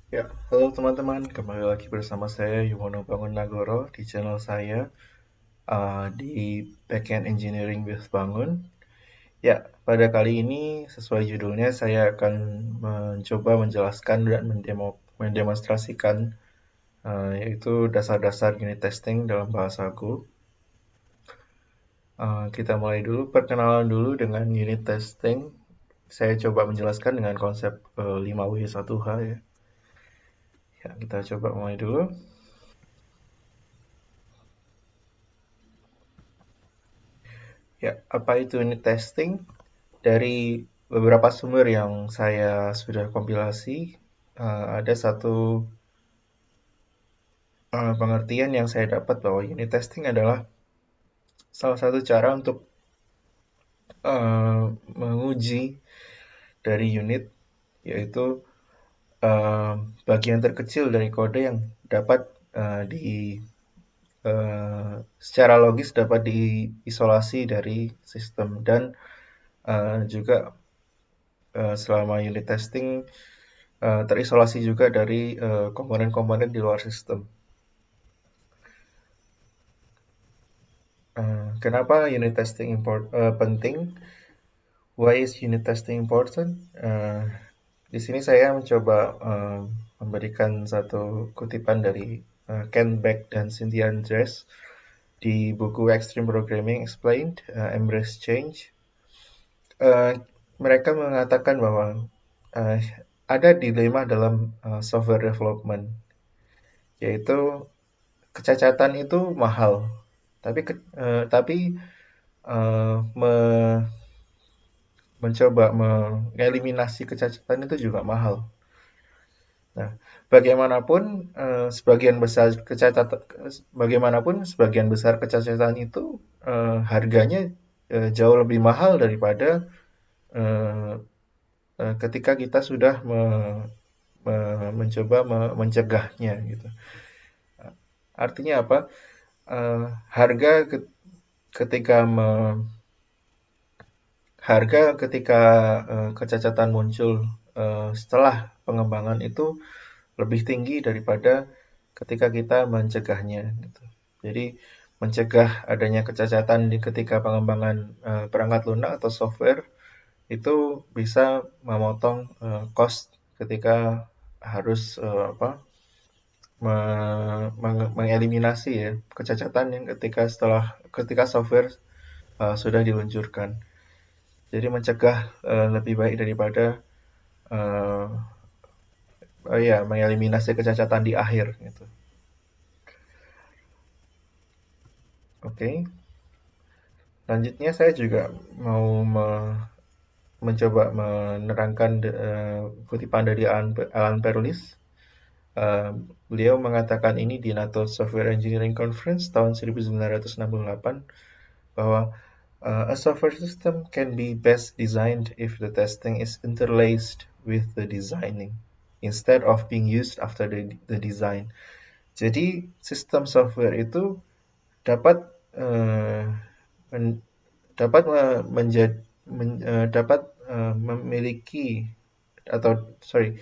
Ya, halo teman-teman, kembali lagi bersama saya Yuwono Bangun Nagoro di channel saya di Backend Engineering with Bangun. Ya, pada kali ini sesuai judulnya saya akan mencoba menjelaskan dan mendemonstrasikan yaitu dasar-dasar unit testing dalam bahasa Go. Kita mulai dulu perkenalan dulu dengan unit testing. Saya coba menjelaskan dengan konsep 5W1H ya. Ya, kita coba mulai dulu. Ya, apa itu unit testing? Dari beberapa sumber yang saya sudah kompilasi, ada satu pengertian yang saya dapat bahwa unit testing adalah salah satu cara untuk menguji dari unit, yaitu eh, bagian terkecil dari kode yang dapat di secara logis dapat diisolasi dari sistem dan juga selama unit testing terisolasi juga dari komponen-komponen di luar sistem. Kenapa unit testing penting? Why is unit testing important? Di sini saya mencoba memberikan satu kutipan dari Ken Beck dan Cynthia Andres di buku Extreme Programming Explained, Embrace Change. Eh, Mereka mengatakan bahwa eh, ada dilema dalam software development, yaitu kecacatan itu mahal, tapi mencoba mengeliminasi kecacatan itu juga mahal. Nah, bagaimanapun sebagian besar kecacatan itu harganya jauh lebih mahal daripada eh, ketika kita sudah mencoba mencegahnya gitu. Artinya apa? Eh, harga ketika kecacatan muncul setelah pengembangan itu lebih tinggi daripada ketika kita mencegahnya gitu. Jadi mencegah adanya kecacatan ketika pengembangan perangkat lunak atau software itu bisa memotong cost ketika harus mengeliminasi ya kecacatan yang ketika software sudah diluncurkan. Jadi mencegah lebih baik daripada uh, ya mengeliminasi kecacatan di akhir gitu. Oke, okay. Selanjutnya saya juga mau mencoba menerangkan kutipan dari Alan Perlis. Beliau mengatakan ini di NATO Software Engineering Conference tahun 1968 bahwa a software system can be best designed if the testing is interlaced with the designing instead of being used after the design. Jadi sistem software itu dapat uh, men- dapat menjadi dapat memiliki atau sorry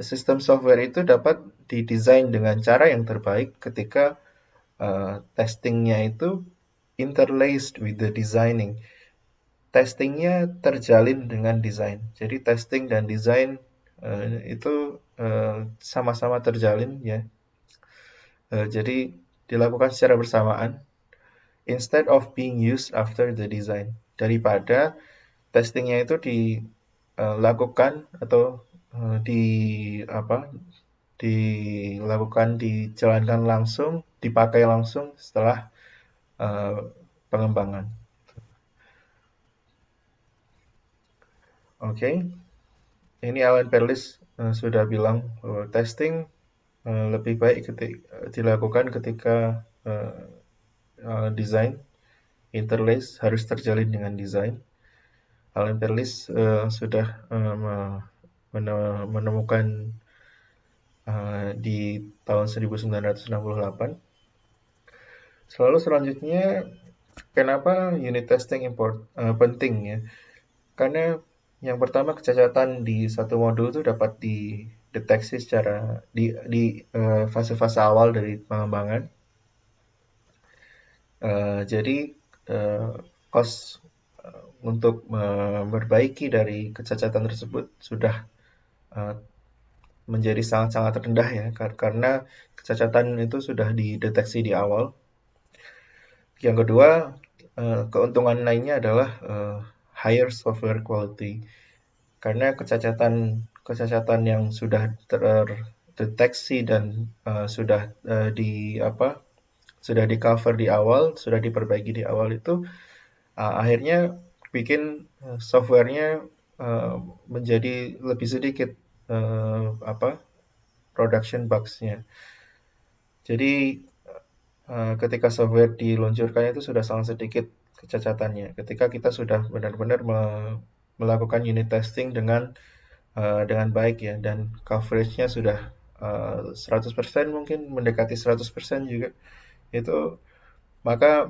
sistem software itu dapat didesain dengan cara yang terbaik ketika testingnya itu interlaced with the designing. Testingnya terjalin dengan desain. Jadi testing dan desain itu sama-sama terjalin ya. Jadi dilakukan secara bersamaan instead of being used after the design. Daripada testingnya itu dilakukan atau di apa dijalankan langsung, dipakai langsung setelah pengembangan. Oke, okay. Ini Alan Perlis sudah bilang bahwa testing lebih baik dilakukan ketika uh, desain interlace harus terjalin dengan desain. Alan Perlis sudah menemukan di tahun 1968. Selalu selanjutnya, kenapa unit testing penting ya? Karena yang pertama kecacatan di satu modul itu deteksi secara di fase-fase awal dari pengembangan. Jadi cost untuk memperbaiki dari kecacatan tersebut sudah uh, menjadi sangat-sangat rendah ya, karena kecacatan itu sudah dideteksi di awal. Yang kedua, keuntungan lainnya adalah higher software quality. Karena kecacatan yang sudah terdeteksi dan sudah sudah di cover di awal, sudah diperbaiki di awal itu akhirnya bikin softwarenya menjadi lebih sedikit production bugs-nya. Jadi ketika software diluncurkan itu sudah sangat sedikit kecacatannya. Ketika kita sudah benar-benar melakukan unit testing dengan baik ya, dan coveragenya sudah 100% mungkin mendekati 100% juga, itu maka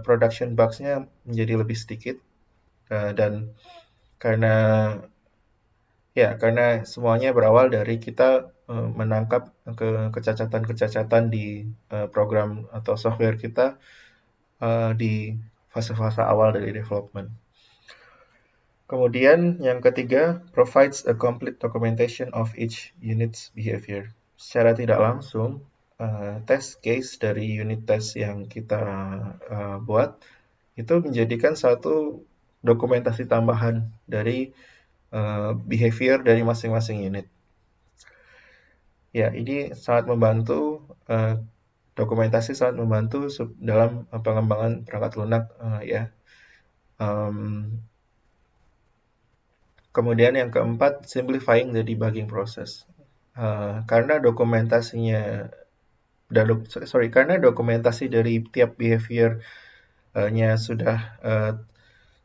production bugs-nya menjadi lebih sedikit. Dan karena karena semuanya berawal dari kita menangkap kecacatan-kecacatan di program atau software kita di fase-fase awal dari development. Kemudian yang ketiga, provides a complete documentation of each unit's behavior. Secara tidak langsung, test case dari unit test yang kita buat itu menjadikan satu dokumentasi tambahan dari behavior dari masing-masing unit. Ya, ini sangat membantu, dokumentasi sangat membantu dalam pengembangan perangkat lunak ya. Kemudian yang keempat, simplifying the debugging process. Karena karena dokumentasi dari tiap behavior-nya sudah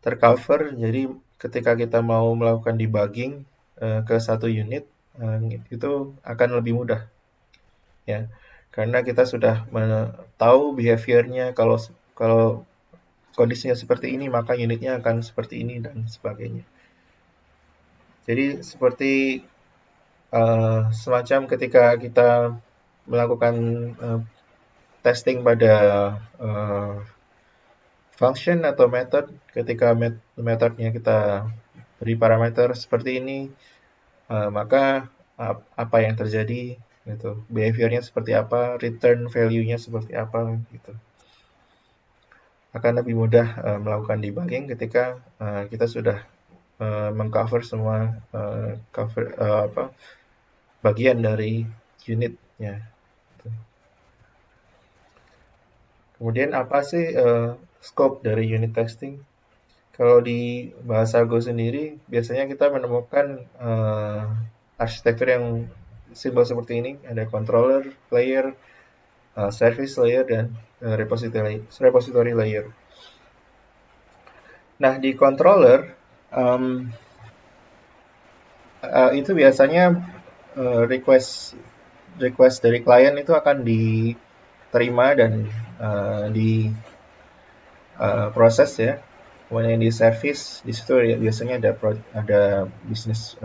tercover, jadi ketika kita mau melakukan debugging ke satu unit, itu akan lebih mudah, ya. Karena kita sudah tahu behavior-nya, kalau kondisinya seperti ini, maka unitnya akan seperti ini dan sebagainya. Jadi seperti semacam ketika kita melakukan testing pada function atau method, ketika metodenya kita beri parameter seperti ini, maka apa yang terjadi gitu, behaviornya seperti apa, return value-nya seperti apa gitu. Akan lebih mudah melakukan debugging ketika kita sudah mengcover semua bagian dari unitnya. Kemudian apa sih scope dari unit testing? Kalau di bahasa Go sendiri, biasanya kita menemukan arsitektur yang simpel seperti ini. Ada controller layer, service layer, dan repository layer. Nah, di controller, itu biasanya request dari klien itu akan diterima dan proses ya. Kemudian di service, di situ biasanya ada bisnis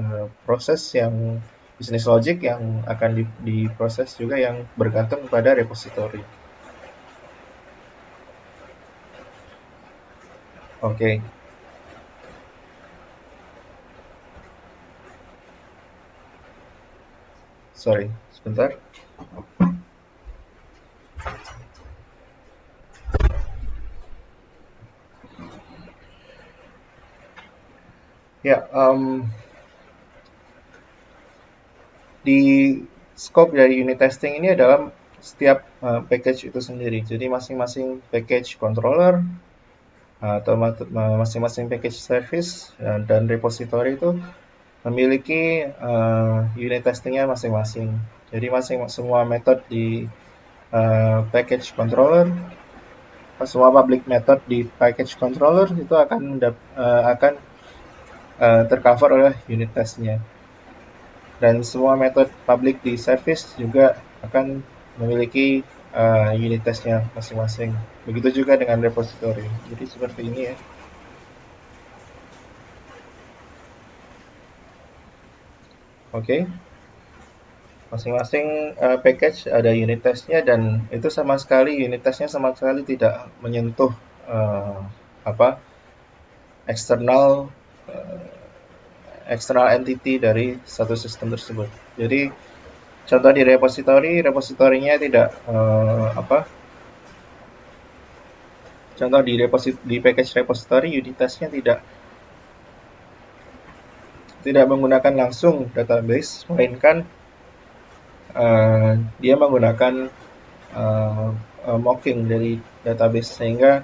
proses yang bisnis logic yang akan diproses juga, yang bergantung pada repository. Oke. Sorry, sebentar. Ya, di scope dari unit testing ini adalah setiap package itu sendiri. Jadi masing-masing package controller atau masing-masing package service dan repository itu memiliki unit testingnya masing-masing. Jadi semua method di package controller, semua public method di package controller itu akan tercover oleh unit testnya. Dan semua method public di service juga akan memiliki unit testnya masing-masing. Begitu juga dengan repository. Jadi seperti ini ya. Oke. Masing-masing package ada unit testnya, dan itu sama sekali unit testnya sama sekali tidak menyentuh apa eksternal eksternal entity dari satu sistem tersebut. Jadi contoh di repositorinya tidak contoh di package repository unit testnya tidak menggunakan langsung database, melainkan dia menggunakan mocking dari database, sehingga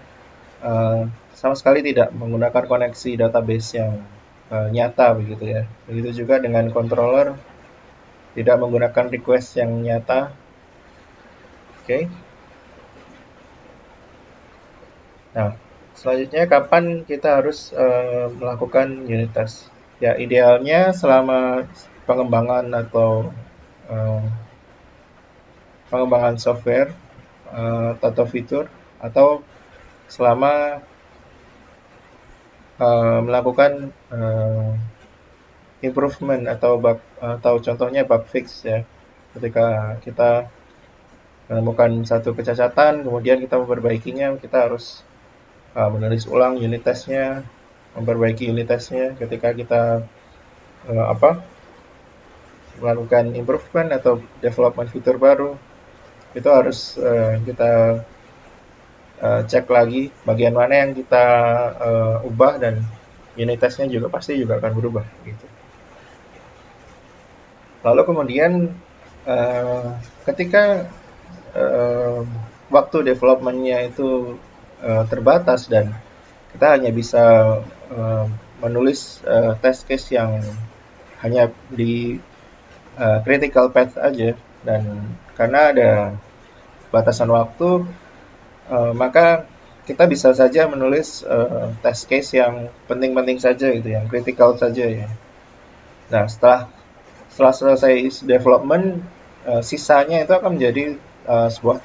sama sekali tidak menggunakan koneksi database yang nyata begitu ya. Begitu juga dengan controller, tidak menggunakan request yang nyata. Oke. Nah, selanjutnya kapan kita harus melakukan unit test? Ya, idealnya selama pengembangan atau uh, pengembangan software atau fitur, atau selama melakukan improvement atau contohnya bug fix ya. Ketika kita menemukan satu kecacatan, kemudian kita memperbaikinya, kita harus menulis ulang unit testnya, memperbaiki unit testnya. Ketika kita melakukan improvement atau development fitur baru, itu harus kita cek lagi bagian mana yang kita ubah, dan unit testnya juga pasti juga akan berubah gitu. Lalu kemudian ketika waktu developmentnya itu terbatas, dan kita hanya bisa menulis test case yang hanya di critical path aja, dan karena ada batasan waktu, maka kita bisa saja menulis test case yang penting-penting saja gitu, yang critical saja ya. Nah, setelah selesai development, sisanya itu akan menjadi sebuah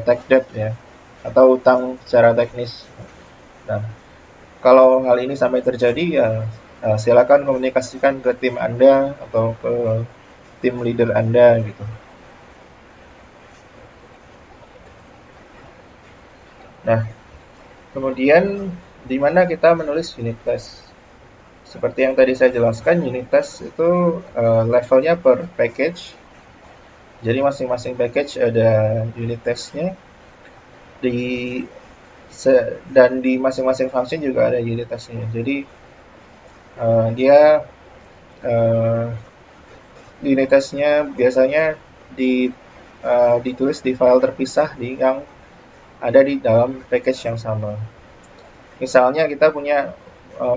tech debt ya, atau utang secara teknis. Nah, kalau hal ini sampai terjadi ya, silakan komunikasikan ke tim Anda atau ke tim leader Anda gitu. Nah, kemudian di mana kita menulis unit test? Seperti yang tadi saya jelaskan, unit test itu levelnya per package. Jadi masing-masing package ada unit testnya. Di dan di masing-masing function juga ada unit testnya. Jadi dia unit testnya biasanya ditulis di file terpisah yang ada di dalam package yang sama. Misalnya kita punya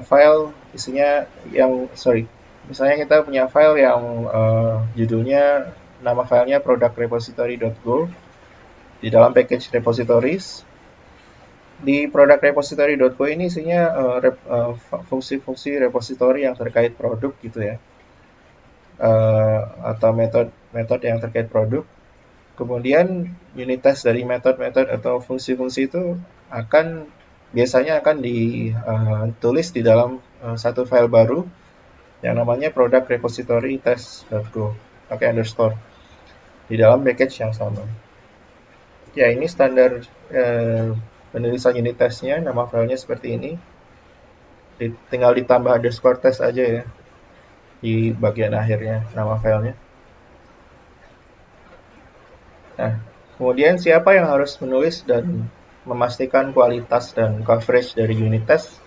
file isinya misalnya kita punya file yang judulnya, nama filenya product-repository.go di dalam package repositories. Di product-repository.go ini isinya fungsi-fungsi repository yang terkait produk gitu ya, atau metode yang terkait produk. Kemudian unit test dari metode-metode atau fungsi-fungsi itu biasanya akan ditulis di dalam satu file baru yang namanya product repository test.go pakai underscore di dalam package yang sama. Ya, ini standar penulisan unit testnya, nama filenya seperti ini. Tinggal ditambah underscore test aja ya di bagian akhirnya nama filenya. Nah, kemudian siapa yang harus menulis dan memastikan kualitas dan coverage dari unit test?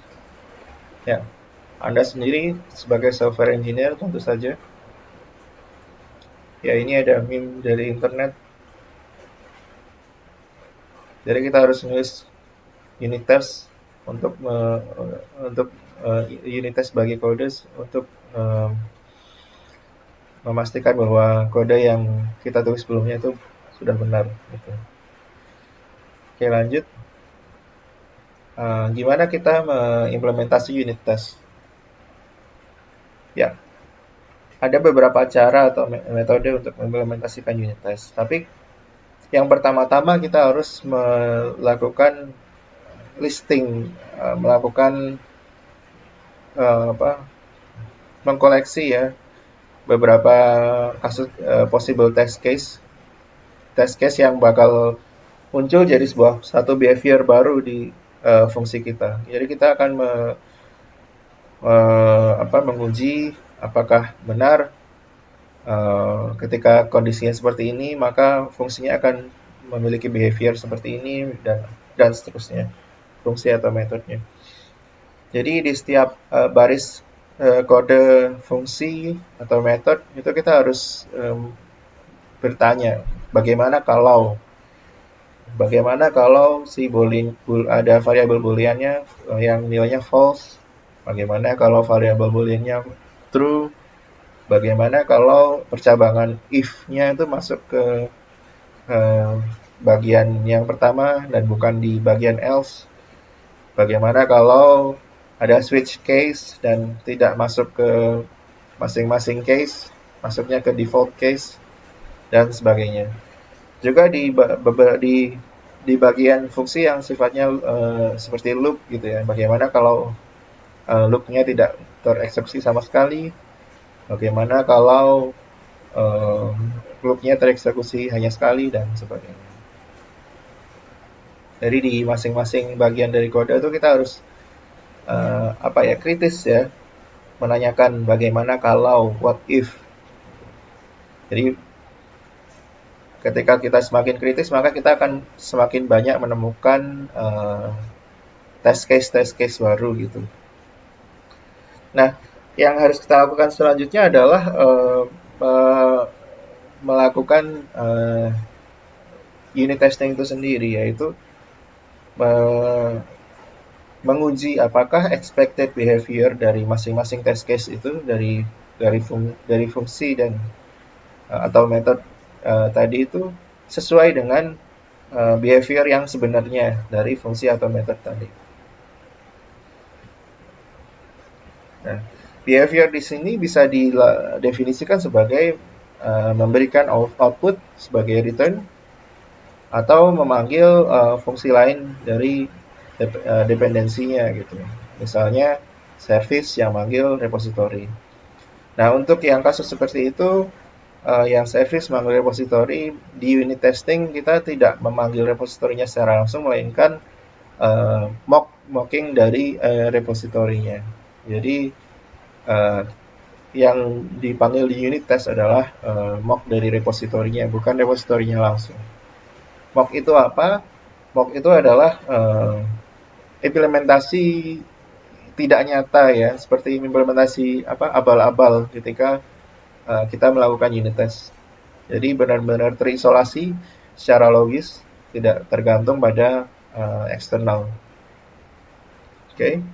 Ya, Anda sendiri sebagai software engineer tentu saja. Ya, ini ada meme dari internet. Jadi kita harus nulis unit test untuk unit test bagi kode untuk memastikan bahwa kode yang kita tulis sebelumnya itu sudah benar. Gitu. Oke, lanjut. Gimana kita mengimplementasi unit test? Ya, ada beberapa cara atau metode untuk mengimplementasikan unit test. Tapi yang pertama-tama kita harus melakukan listing, melakukan mengkoleksi ya beberapa kasus possible test case yang bakal muncul jadi satu behavior baru di fungsi kita. Jadi kita akan menguji apakah benar ketika kondisinya seperti ini, maka fungsinya akan memiliki behavior seperti ini dan seterusnya, fungsi atau metodenya. Jadi di setiap baris kode fungsi atau metode itu kita harus bertanya bagaimana kalau si ada variabel booleannya yang nilainya false, bagaimana kalau variabel booleannya true, bagaimana kalau percabangan if-nya itu masuk ke bagian yang pertama dan bukan di bagian else. Bagaimana kalau ada switch case dan tidak masuk ke masing-masing case, masuknya ke default case dan sebagainya. Juga di bagian fungsi yang sifatnya seperti loop gitu ya. Bagaimana kalau loopnya tidak tereksekusi sama sekali? Bagaimana kalau loopnya tereksekusi hanya sekali dan sebagainya. Jadi di masing-masing bagian dari kode itu kita harus kritis ya, menanyakan bagaimana kalau, what if. Jadi ketika kita semakin kritis, maka kita akan semakin banyak menemukan test case baru gitu. Nah, yang harus kita lakukan selanjutnya adalah melakukan unit testing itu sendiri, yaitu menguji apakah expected behavior dari masing-masing test case itu dari fungsi dan atau metode tadi itu sesuai dengan behavior yang sebenarnya dari fungsi atau metode tadi. Nah, behavior di sini bisa didefinisikan sebagai memberikan output sebagai return atau memanggil fungsi lain dari dependensinya gitu. Misalnya service yang manggil repository. Nah, untuk yang kasus seperti itu, yang service manggil repository, di unit testing kita tidak memanggil repositorinya secara langsung, melainkan mocking dari repositorinya. Jadi yang dipanggil di unit test adalah mock dari repositorinya, bukan repositorinya langsung. Mock itu apa? Mock itu adalah implementasi tidak nyata ya, seperti implementasi abal-abal ketika kita melakukan unit test. Jadi benar-benar terisolasi secara logis, tidak tergantung pada eksternal. Oke.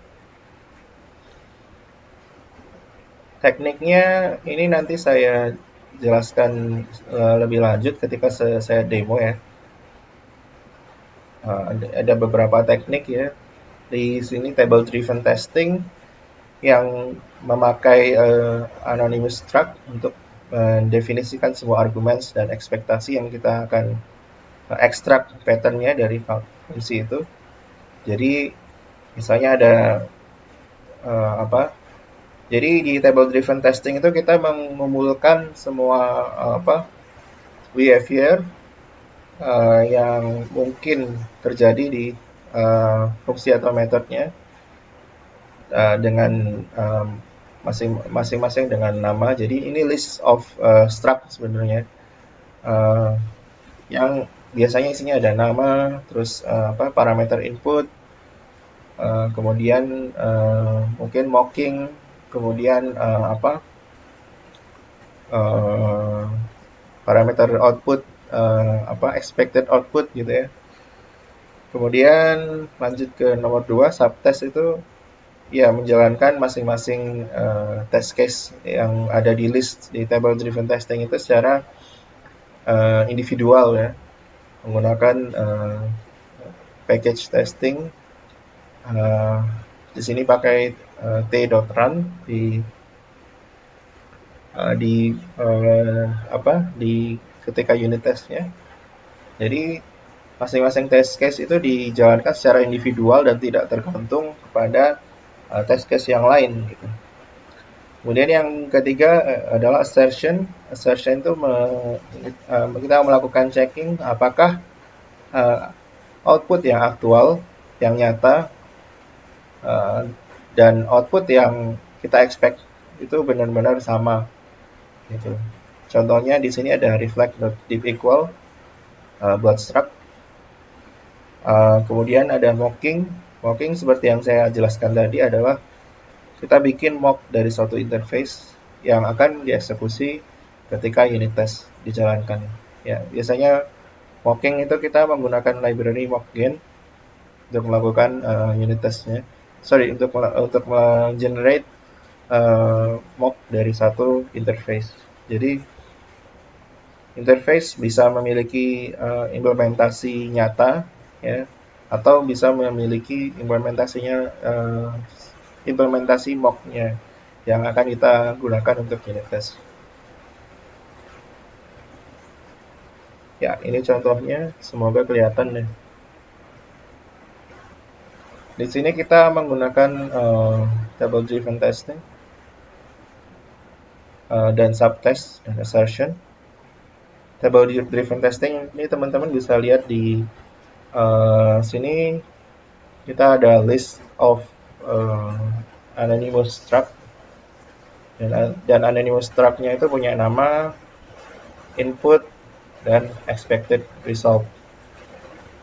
Tekniknya ini nanti saya jelaskan lebih lanjut ketika saya demo ya. Ada beberapa teknik ya. Di sini table driven testing yang memakai anonymous struct untuk mendefinisikan semua argumen dan ekspektasi yang kita akan ekstrak patternnya dari fungsi itu. Jadi misalnya ada jadi di table driven testing itu kita mengumpulkan semua behavior yang mungkin terjadi di fungsi atau metodenya dengan masing-masing dengan nama. Jadi ini list of struct sebenarnya yang biasanya isinya ada nama, terus parameter input, kemudian mungkin mocking, kemudian parameter output, expected output gitu ya. Kemudian lanjut ke nomor 2, subtest itu ya menjalankan masing-masing test case yang ada di list di table driven testing itu secara individual ya, menggunakan package testing. Di sini pakai t.run di ketika unit testnya. Jadi masing-masing test case itu dijalankan secara individual dan tidak tergantung kepada test case yang lain gitu. Kemudian yang ketiga adalah assertion. Assertion itu kita melakukan checking apakah output yang aktual, yang nyata, dan output yang kita expect itu benar-benar sama. Gitu. Contohnya di sini ada reflect.deepEqual buat struct. Kemudian ada mocking. Mocking seperti yang saya jelaskan tadi adalah kita bikin mock dari suatu interface yang akan dieksekusi ketika unit test dijalankan. Ya, biasanya mocking itu kita menggunakan library mockgen untuk melakukan unit testnya. Untuk generate mock dari satu interface. Jadi interface bisa memiliki implementasi nyata, ya, atau bisa memiliki implementasi mock-nya yang akan kita gunakan untuk unit test. Ya, ini contohnya, semoga kelihatan deh. Di sini kita menggunakan table driven testing dan subtest dan assertion. Table driven testing ini teman-teman bisa lihat di sini kita ada list of anonymous struct dan anonymous struct-nya itu punya nama, input, dan expected result.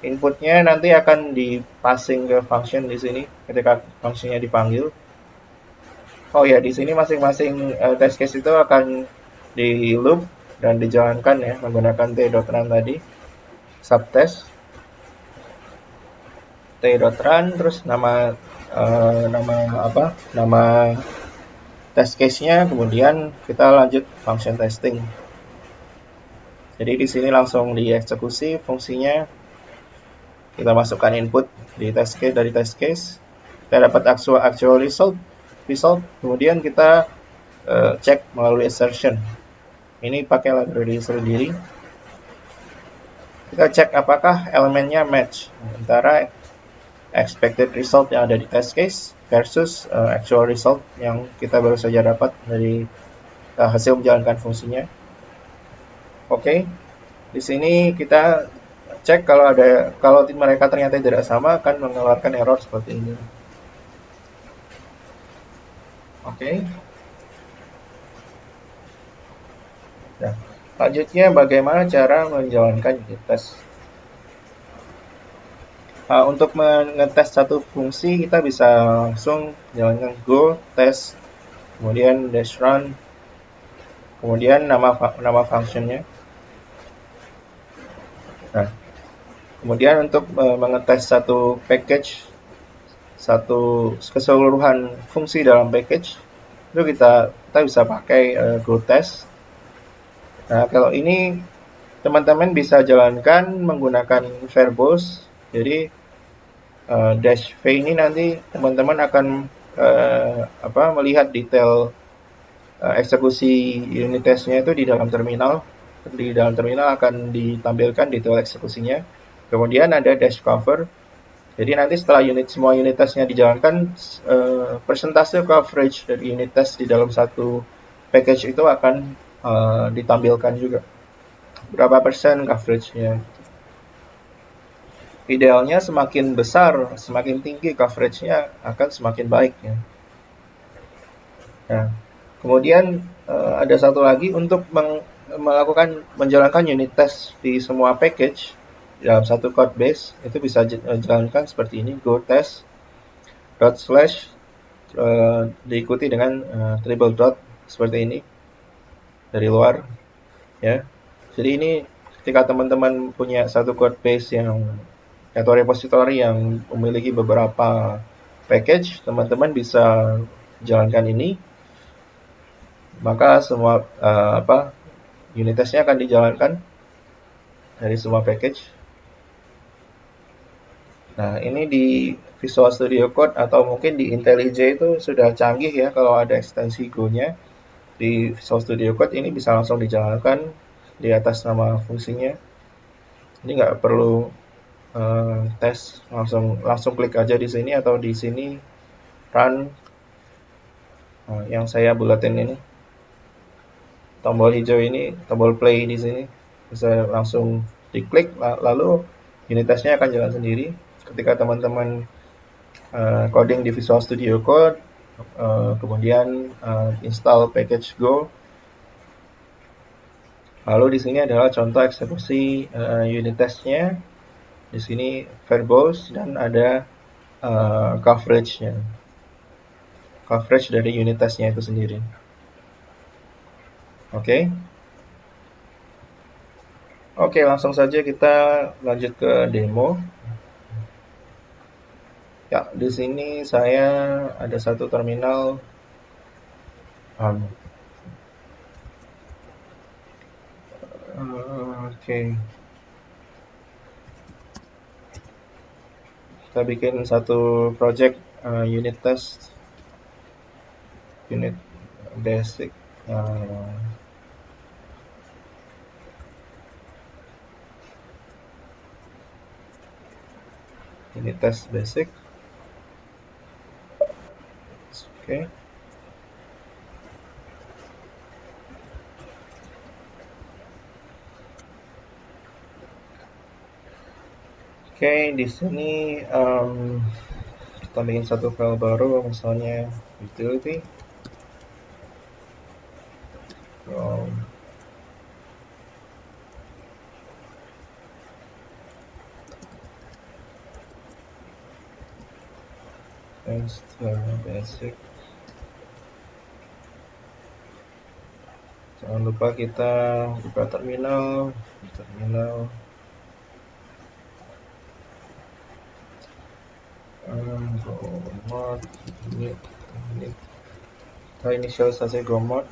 Inputnya nanti akan di-passing ke function di sini ketika fungsinya dipanggil. Oh ya, di sini masing-masing test case itu akan di loop dan dijalankan ya menggunakan t.run tadi. Subtest t.run terus nama test case-nya, kemudian kita lanjut function testing. Jadi di sini langsung dieksekusi fungsinya. Kita masukkan input di test case dari test case. Kita dapat actual result. Kemudian kita cek melalui assertion. Ini pakai library sendiri. Kita cek apakah elemennya match antara expected result yang ada di test case versus actual result yang kita baru saja dapat dari hasil menjalankan fungsinya. Oke. Di sini kita cek kalau mereka ternyata tidak sama akan mengeluarkan error seperti ini. Oke. Nah, selanjutnya bagaimana cara menjalankan unit test. Untuk mengetes satu fungsi kita bisa langsung jalankan go test, kemudian dash run, kemudian nama functionnya. Nah, kemudian untuk mengetes satu package, satu keseluruhan fungsi dalam package, itu kita bisa pakai go test. Nah, kalau ini teman-teman bisa jalankan menggunakan verbose. Jadi dash v ini nanti teman-teman akan melihat detail eksekusi unit testnya itu di dalam terminal. Di dalam terminal akan ditampilkan detail eksekusinya. Kemudian ada dash cover. Jadi nanti setelah semua unit testnya dijalankan, persentase coverage dari unit test di dalam satu package itu akan ditampilkan juga. Berapa persen coveragenya. Idealnya semakin besar, semakin tinggi coveragenya akan semakin baik ya. Nah, kemudian ada satu lagi untuk menjalankan unit test di semua package dalam satu code base, itu bisa jalankan seperti ini, go test diikuti dengan triple dot seperti ini dari luar ya. Jadi ini ketika teman-teman punya satu code base atau repository yang memiliki beberapa package, teman-teman bisa jalankan ini, maka semua unit testnya akan dijalankan dari semua package. Nah, ini di Visual Studio Code atau mungkin di IntelliJ itu sudah canggih ya kalau ada ekstensi Go-nya. Di Visual Studio Code ini bisa langsung dijalankan di atas nama fungsinya. Ini nggak perlu tes, langsung klik aja di sini atau di sini run. yang saya bulatin ini, tombol hijau ini, tombol play di sini, bisa langsung diklik, lalu unit testnya akan jalan sendiri. Ketika teman-teman coding di Visual Studio Code, kemudian install package Go. Lalu di sini adalah contoh eksekusi unit testnya. Di sini verbose dan ada coverage-nya. Coverage dari unit testnya itu sendiri. Oke. Oke, langsung saja kita lanjut ke demo. Ya, di sini saya ada satu terminal. Oke. Kita bikin satu project unit test, unit basic. Unit test basic. Oke. Oke, di sini kita bikin satu file baru, misalnya utility. Test basic. Jangan lupa kita buka terminal. Go mod ini kita inisialisasi go mod.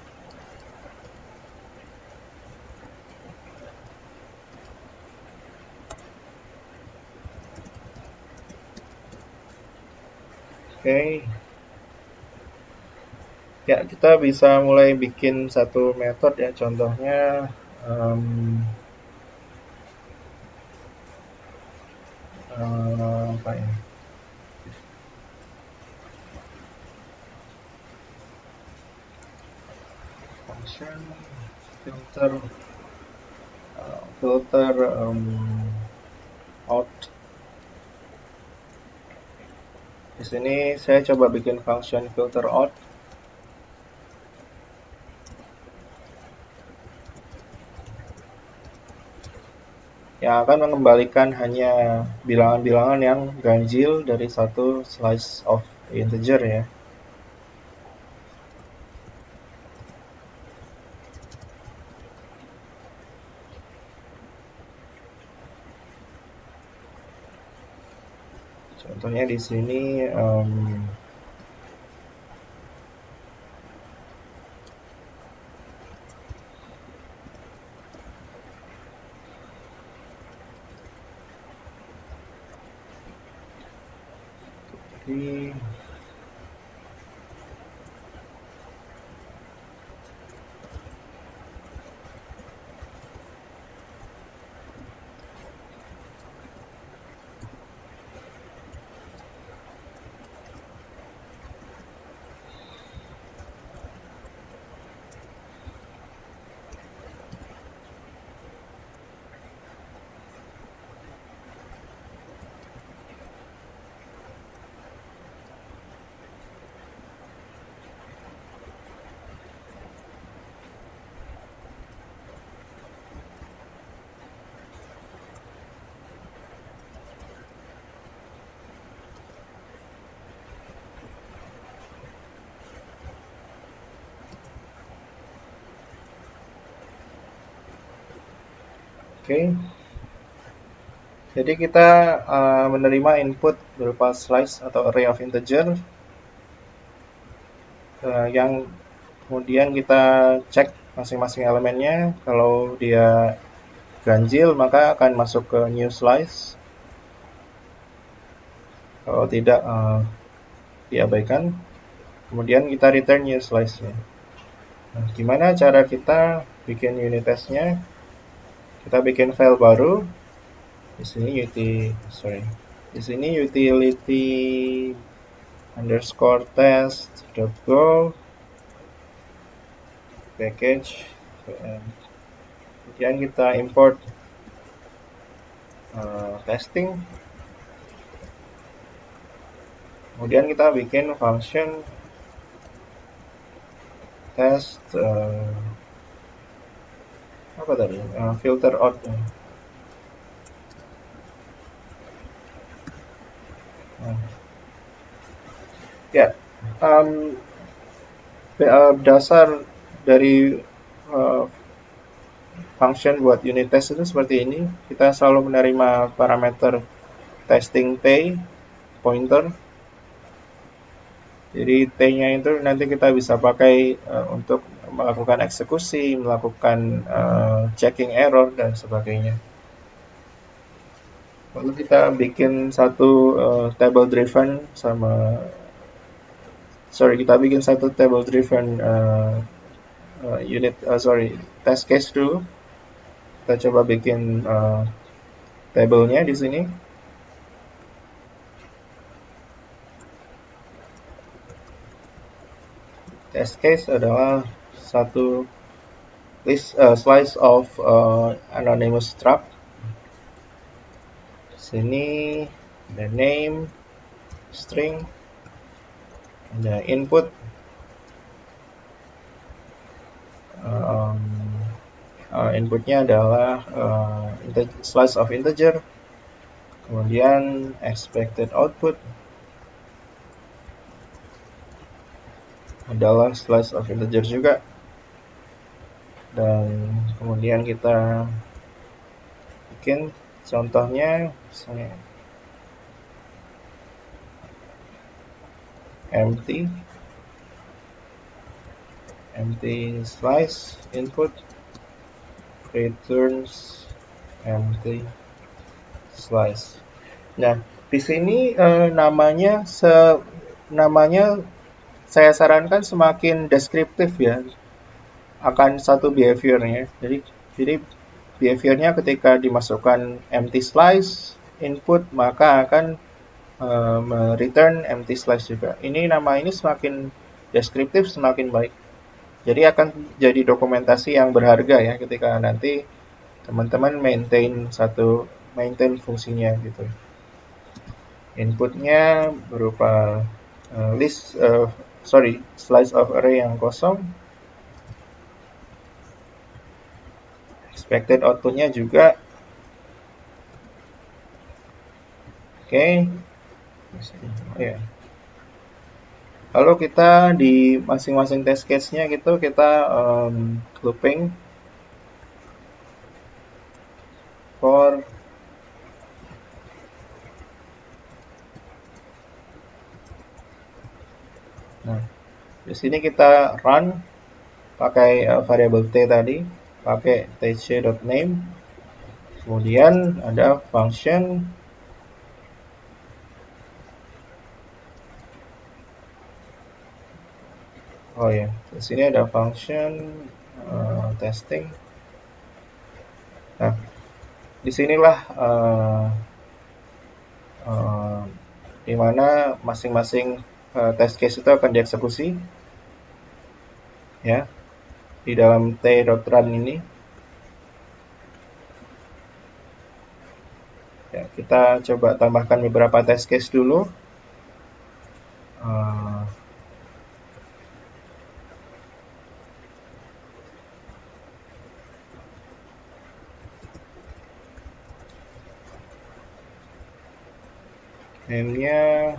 Oke. Ya, kita bisa mulai bikin satu metode ya, contohnya apa ya? Function filter out. Di sini saya coba bikin function filter out. Yang akan mengembalikan hanya bilangan-bilangan yang ganjil dari satu slice of integer ya. Contohnya di sini di Oke. Jadi kita menerima input berupa slice atau array of integer yang kemudian kita cek masing-masing elemennya. Kalau dia ganjil maka akan masuk ke new slice. Kalau tidak diabaikan. Kemudian kita return new slice-nya. Nah, gimana cara kita bikin unit testnya? Kita bikin file baru. Di sini utility underscore test.go. package, kemudian kita import testing, kemudian kita bikin function test apa tadi, filter out. Ya, dasar dari function buat unit test itu seperti ini. Kita selalu menerima parameter testing t pointer. Jadi t-nya itu nanti kita bisa pakai untuk melakukan eksekusi, melakukan checking error dan sebagainya. Lalu kita bikin satu table driven kita bikin satu table driven test case dulu. Kita coba bikin tabelnya di sini. Test case adalah satu slice of anonymous struct. Sini ada name, string, ada input, inputnya adalah slice of integer, kemudian expected output adalah slice of integer juga, dan kemudian kita bikin contohnya misalnya empty slice input returns empty slice. Nah, di sini namanya saya sarankan semakin deskriptif ya akan satu behaviornya. Jadi behaviornya ketika dimasukkan empty slice input maka akan return empty slice juga. Nama ini semakin deskriptif semakin baik. Jadi akan jadi dokumentasi yang berharga ya ketika nanti teman-teman maintain fungsinya gitu. Inputnya berupa slice of array yang kosong. Expected outputnya juga. Oke. Ya. Lalu kita di masing-masing test case-nya gitu kita looping for di sini kita run pakai variable t tadi, pakai tc.name, kemudian ada function di sini ada function testing. Nah, disinilah di mana masing-masing test case itu akan dieksekusi ya di dalam t.run ini. Ya, kita coba tambahkan beberapa test case dulu. Name-nya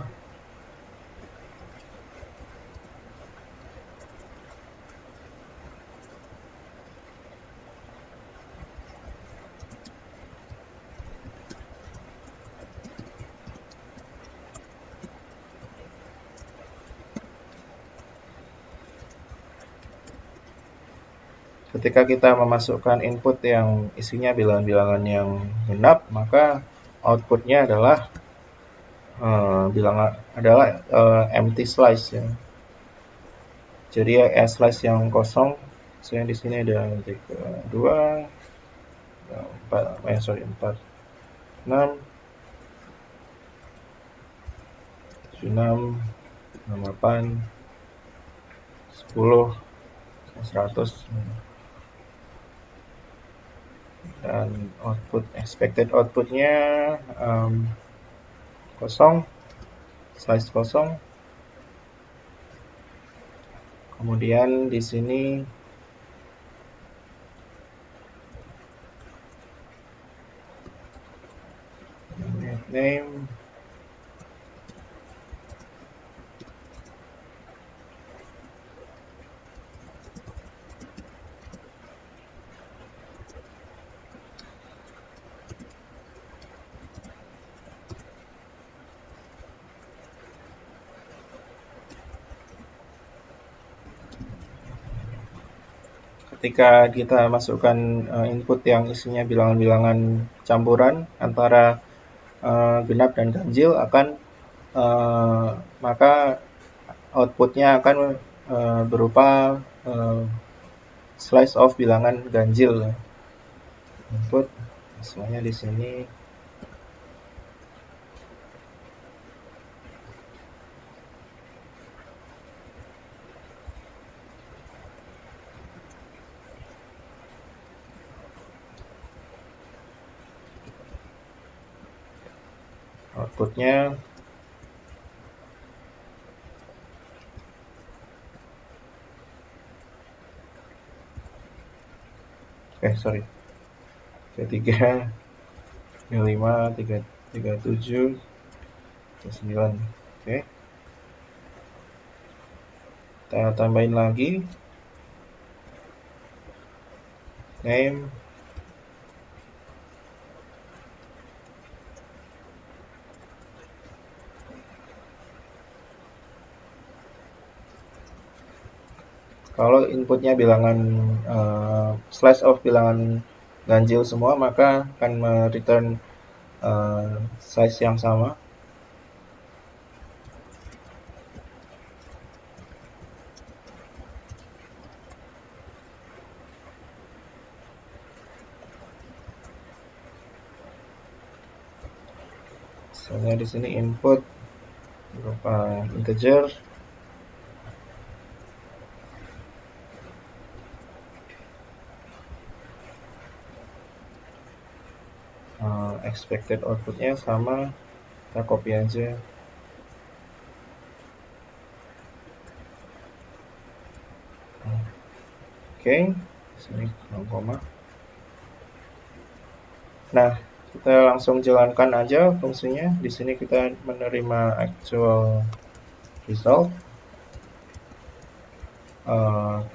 ketika kita memasukkan input yang isinya bilangan-bilangan yang genap, maka outputnya adalah empty slice ya. Jadi slice yang kosong. Saya di sini ada 2, 4, 6, 7, 6, 8, 10, 100. Dan expected outputnya kosong, slice kosong. Kemudian di sini name, ketika kita masukkan input yang isinya bilangan-bilangan campuran antara genap dan ganjil maka outputnya akan berupa slice of bilangan ganjil. Input misalnya di sini outputnya sorry 33, 35, 37, 9. Oke. Kita tambahin lagi name, kalau inputnya bilangan slice of bilangan ganjil semua, maka akan return size yang sama. Misalnya di sini input berupa integer, expected outputnya sama, kita copy aja. Oke, sini 0, nah kita langsung jalankan aja fungsinya. Di sini kita menerima actual result,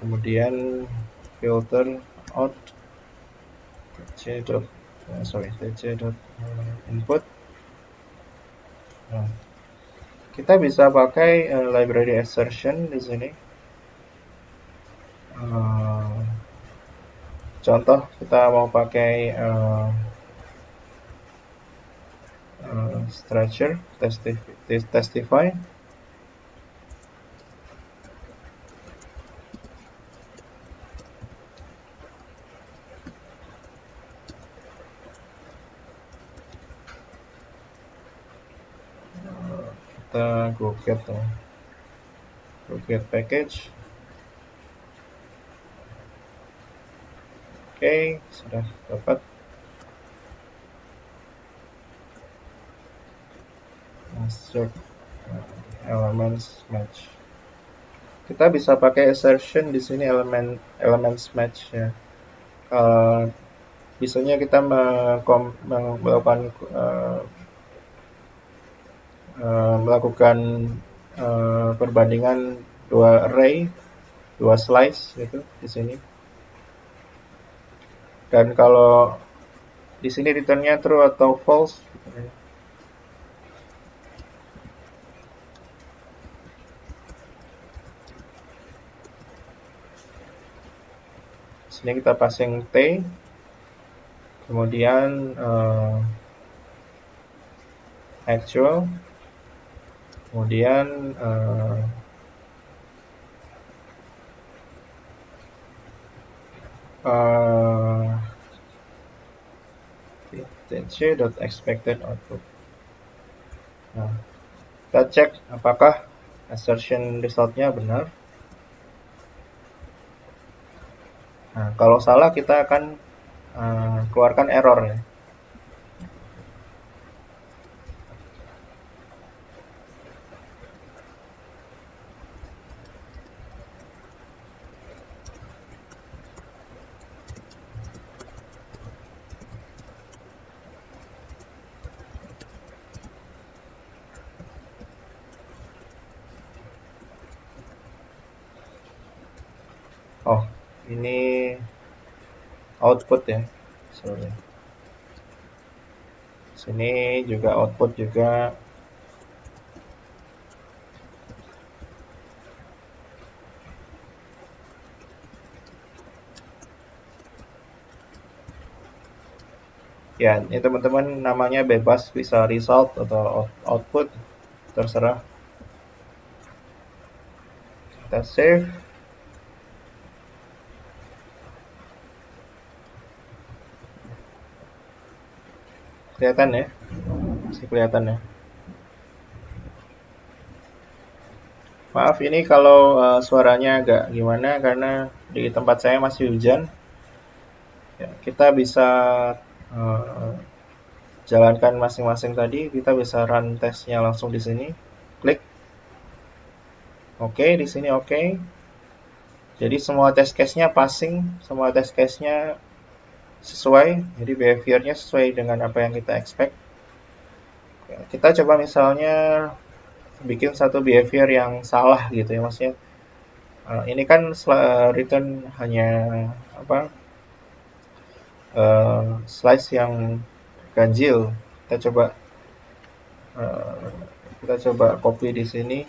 kemudian filter out tc.input. Nah, kita bisa pakai library assertion di sini. Contoh kita mau pakai structure testify. Kita go get package. Oke, sudah dapat. Insert elements match. Kita bisa pakai assertion di sini elements match ya. Biasanya kita melakukan perbandingan dua array, dua slice gitu di sini. Dan kalau di sini returnnya true atau false. Di sini kita passing t, kemudian actual, kemudian tc.expected output. Nah, kita cek apakah assertion resultnya benar. Nah, kalau salah kita akan keluarkan error ya. Oh, ini output ya. Sorry. Sini juga output juga. Ya, ini teman-teman namanya bebas, bisa result atau output, terserah. Kita save. Kelihatan ya? Masih kelihatan ya? Maaf ini kalau suaranya agak gimana karena di tempat saya masih hujan. Ya, kita bisa uh, jalankan masing-masing tadi. Kita bisa run tesnya langsung di sini. Klik OK, di sini OK. Jadi semua test case-nya passing, semua test case-nya sesuai. Jadi behavior-nya sesuai dengan apa yang kita expect. Kita coba misalnya bikin satu behavior yang salah gitu ya, maksudnya ini kan return hanya apa slice yang ganjil. Uh, kita coba copy di sini.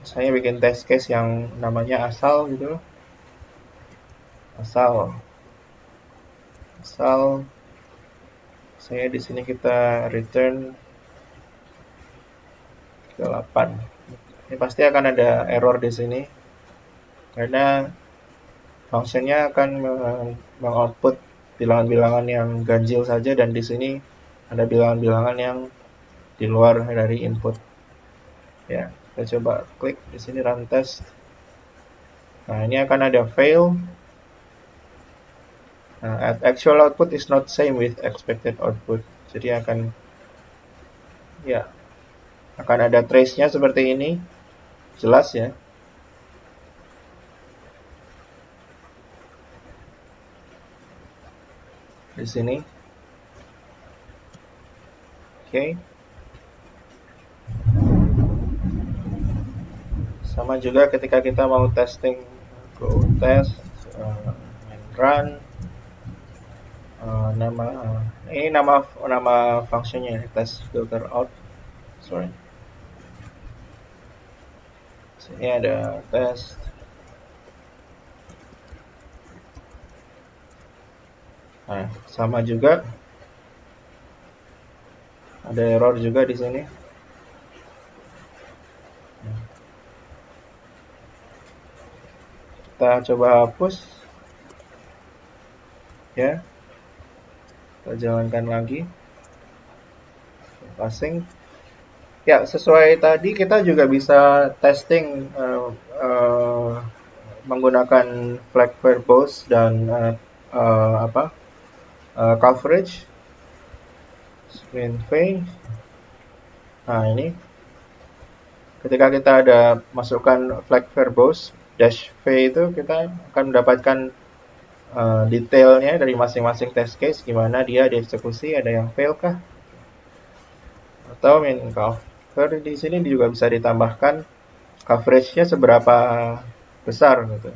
Saya bikin test case yang namanya asal gitu, asal asal. Saya di sini kita return 8. Ini pasti akan ada error di sini karena functionnya akan mengoutput bilangan-bilangan yang ganjil saja, dan di sini ada bilangan-bilangan yang di luar dari input. Ya, kita coba klik di sini run test. Nah, ini akan ada fail. Nah, actual output is not same with expected output. Jadi akan ada trace-nya seperti ini. Jelas ya. Di sini. Oke. Sama juga ketika kita mau testing, go test, run, ini nama functionnya test filter out. Sorry. Sini ada test. Nah, sama juga. Ada error juga di sini. Kita coba hapus. Ya. Kita jalankan lagi. Passing. Ya, sesuai tadi kita juga bisa testing menggunakan flag verbose dan coverage. Screen face. Nah, ini ketika kita ada masukkan flag verbose dash v itu, kita akan mendapatkan detailnya dari masing-masing test case, gimana dia dieksekusi, ada yang fail kah, atau min cover. Di sini juga bisa ditambahkan coveragenya seberapa besar gitu,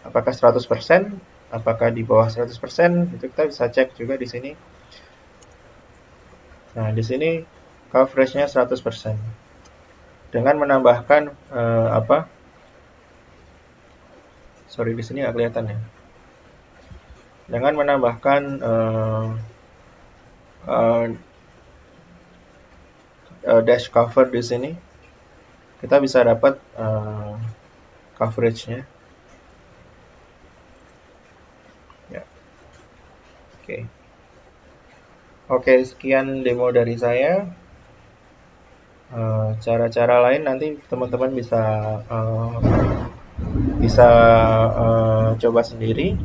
apakah 100%, apakah di bawah 100%, itu kita bisa cek juga di sini. Nah, di sini coveragenya 100% dengan menambahkan sorry di sini nggak kelihatan ya, dengan menambahkan dash cover di sini, kita bisa dapat coveragenya. Ya. Oke, sekian demo dari saya. Cara-cara lain nanti teman-teman bisa bisa coba sendiri.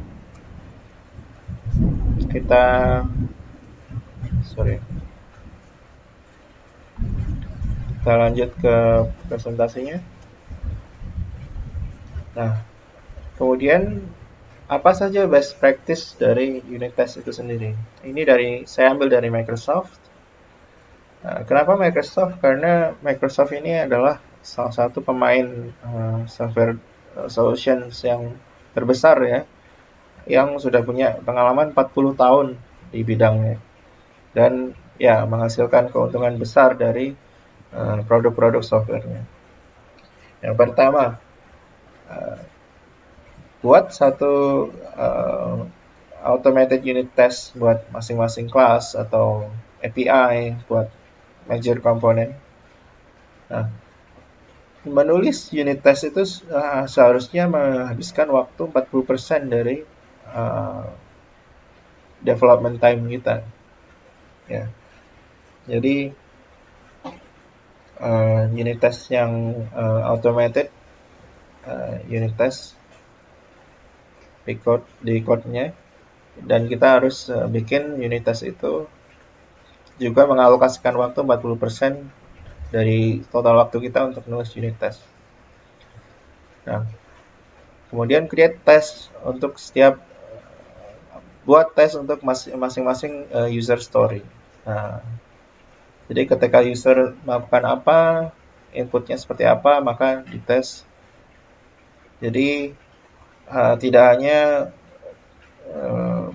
Kita sorry, kita lanjut ke presentasinya. Nah, kemudian apa saja best practice dari unit test itu sendiri? Ini saya ambil dari Microsoft. Kenapa Microsoft? Karena Microsoft ini adalah salah satu pemain software solutions yang terbesar ya, yang sudah punya pengalaman 40 tahun di bidangnya dan ya menghasilkan keuntungan besar dari produk-produk softwarenya. Yang pertama, uh, buat satu uh, automated unit test buat masing-masing kelas atau API buat major component. Nah, menulis unit test itu seharusnya menghabiskan waktu 40% dari uh, development time kita. Ya. Jadi unit test yang automated unit test di code-nya, dan kita harus bikin unit test itu juga mengalokasikan waktu 40% dari total waktu kita untuk nulis unit test. Nah, kemudian create test untuk buat tes untuk masing-masing user story. Nah, jadi ketika user melakukan apa, inputnya seperti apa, maka dites. Jadi tidak hanya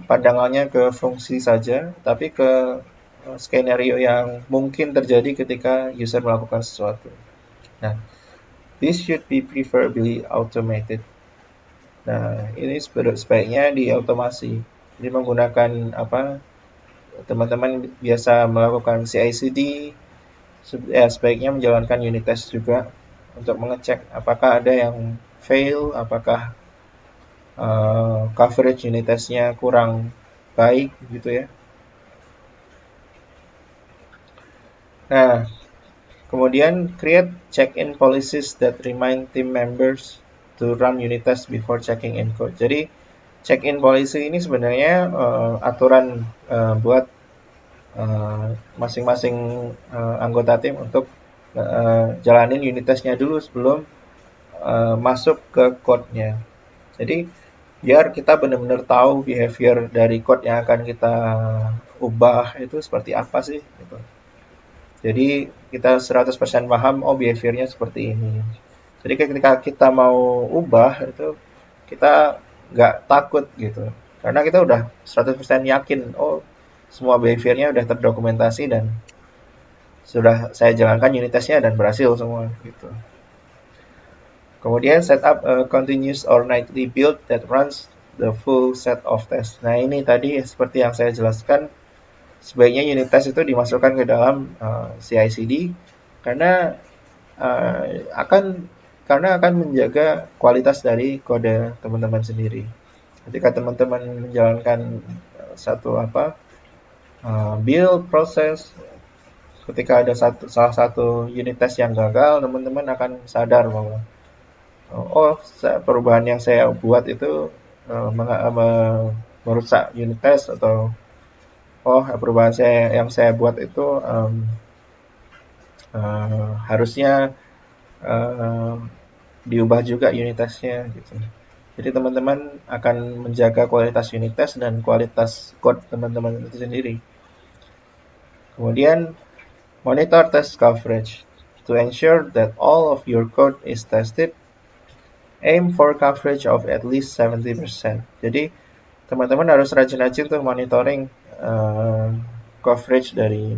pandangannya ke fungsi saja, tapi ke skenario yang mungkin terjadi ketika user melakukan sesuatu. Nah, this should be preferably automated. Nah, ini sebaiknya diautomasi. Jadi menggunakan teman-teman biasa melakukan CI/CD, ya sebaiknya menjalankan unit test juga untuk mengecek apakah ada yang fail, apakah coverage unit testnya kurang baik gitu ya. Nah, kemudian create check-in policies that remind team members to run unit test before checking in code. Jadi check-in policy ini sebenarnya aturan buat masing-masing anggota tim untuk jalanin unit testnya dulu sebelum masuk ke code-nya. Jadi biar kita benar-benar tahu behavior dari code yang akan kita ubah itu seperti apa sih gitu. Jadi kita 100% paham, oh behaviornya seperti ini. Jadi ketika kita mau ubah itu kita nggak takut gitu. Karena kita udah 100% yakin, oh semua behaviornya udah terdokumentasi dan sudah saya jalankan unit testnya dan berhasil semua gitu. Kemudian set up a continuous or nightly build that runs the full set of tests. Nah ini tadi seperti yang saya jelaskan, sebaiknya unit test itu dimasukkan ke dalam CI/CD karena uh, akan akan menjaga kualitas dari kode teman-teman sendiri. Ketika teman-teman menjalankan satu build proses, ketika ada salah satu unit test yang gagal, teman-teman akan sadar bahwa oh perubahan yang saya buat itu merusak unit test, atau oh perubahan yang saya buat itu harusnya uh, diubah juga unit testnya gitu. Jadi teman-teman akan menjaga kualitas unit test dan kualitas code teman-teman itu sendiri. Kemudian monitor test coverage. To ensure that all of your code is tested, aim for coverage of at least 70%. Jadi teman-teman harus rajin-rajin tuh monitoring coverage dari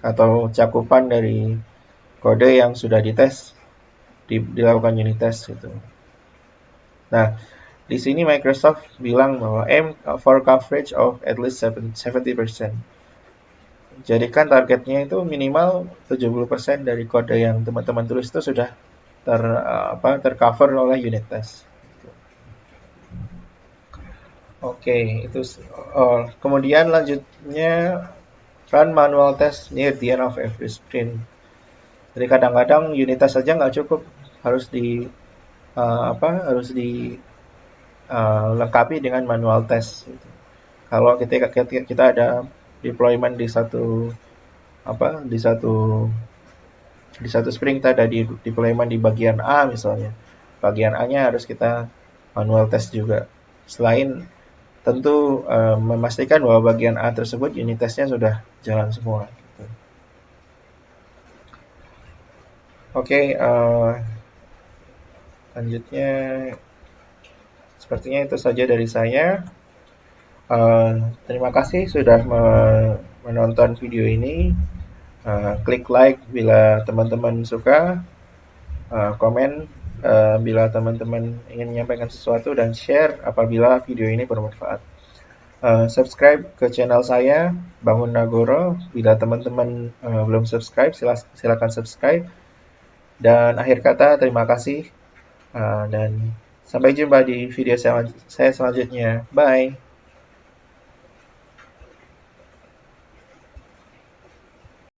atau cakupan dari kode yang sudah dites, dilakukan unit test gitu. Nah, di sini Microsoft bilang bahwa aim for coverage of at least 70%. Jadikan targetnya itu minimal 70% dari kode yang teman-teman tulis itu sudah tercover oleh unit test. Oke, itu kemudian lanjutnya run manual test near the end of every sprint. Jadi kadang-kadang unit test saja nggak cukup, harus harus dilengkapi dengan manual test. Gitu. Kalau kita ada deployment di satu apa di satu sprint kita ada di deployment di bagian A misalnya, bagian A-nya harus kita manual test juga. Selain tentu memastikan bahwa bagian A tersebut unit testnya sudah jalan semua. Gitu. Oke, selanjutnya sepertinya itu saja dari saya. Terima kasih sudah menonton video ini. Klik like bila teman-teman suka, komen bila teman-teman ingin menyampaikan sesuatu, dan share apabila video ini bermanfaat. Subscribe ke channel saya, Bangun Nagoro. Bila teman-teman belum subscribe, silakan subscribe. Dan akhir kata, terima kasih dan sampai jumpa di video saya selanjutnya. Bye.